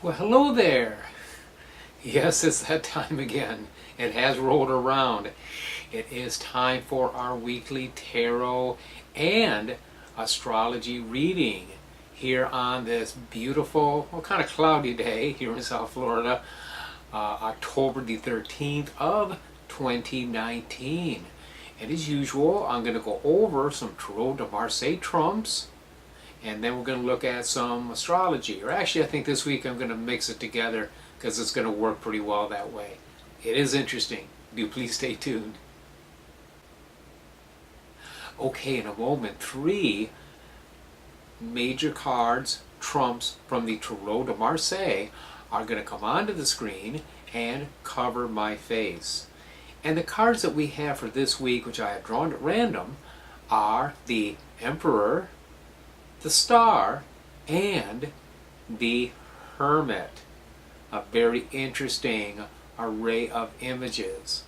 Well, hello there. Yes, it's that time again. It has rolled around. It is time for our weekly tarot and astrology reading here on this beautiful, well, kind of cloudy day here in South Florida, October the 13th of 2019. And as usual, I'm going to go over some Tarot de Marseille trumps, and then we're going to look at some astrology. Or actually, I think this week I'm going to mix it together because it's going to work pretty well that way. It is interesting. Do please stay tuned. Okay, in a moment, 3 major cards, trumps from the Tarot de Marseille are going to come onto the screen and cover my face. And the cards that we have for this week, which I have drawn at random, are the Emperor, the Star, and the Hermit. A very interesting array of images.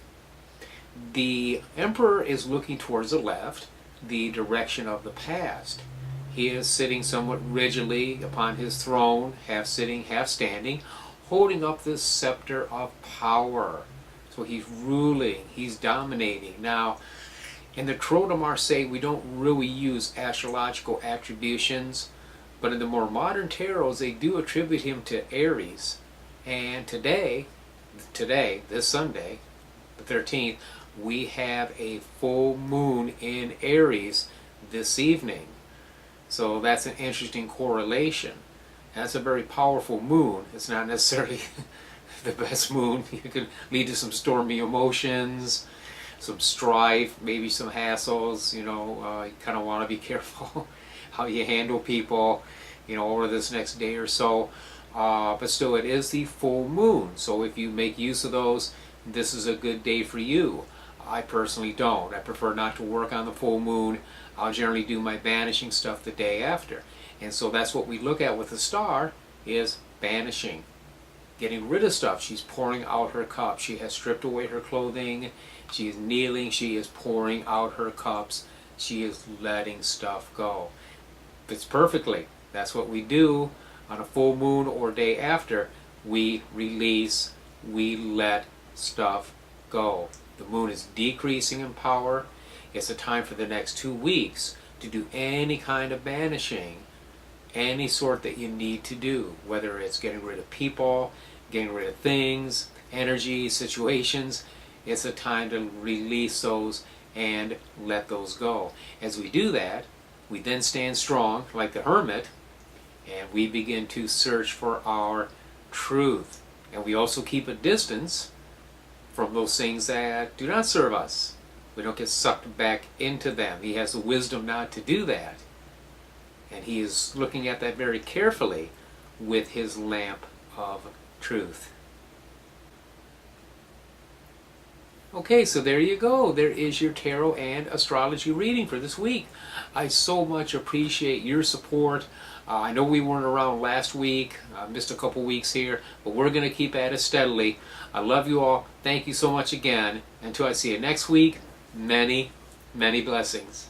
The Emperor is looking towards the left, the direction of the past. He is sitting somewhat rigidly upon his throne, half sitting, half standing, holding up this scepter of power. So he's ruling, he's dominating. Now, in the Tarot de Marseille, we don't really use astrological attributions, but in the more modern tarots, they do attribute him to Aries. And today, this Sunday, the 13th, we have a full moon in Aries this evening. So that's an interesting correlation. That's a very powerful moon. It's not necessarily the best moon. It could lead to some stormy emotions, some strife, maybe some hassles. You kind of want to be careful how you handle people, over this next day or so. But still, it is the full moon. So if you make use of those, this is a good day for you. I personally don't. I prefer not to work on the full moon. I'll generally do my banishing stuff the day after. And so that's what we look at with the Star, is banishing. Getting rid of stuff. She's pouring out her cup. She has stripped away her clothing. She is kneeling. She is pouring out her cups. She is letting stuff go. Fits perfectly. That's what we do on a full moon or day after. We release. We let stuff go. The moon is decreasing in power. It's a time for the next 2 weeks to do any kind of banishing, any sort that you need to do, whether it's getting rid of people, getting rid of things, energy, situations. It's a time to release those and let those go. As we do that, we then stand strong like the Hermit, and we begin to search for our truth. And we also keep a distance from those things that do not serve us. We don't get sucked back into them. He has the wisdom not to do that. And he is looking at that very carefully with his lamp of truth. Okay, so there you go. There is your tarot and astrology reading for this week. I so much appreciate your support. I know we weren't around last week. I missed a couple weeks here, but we're going to keep at it steadily. I love you all. Thank you so much again. Until I see you next week, many, many blessings.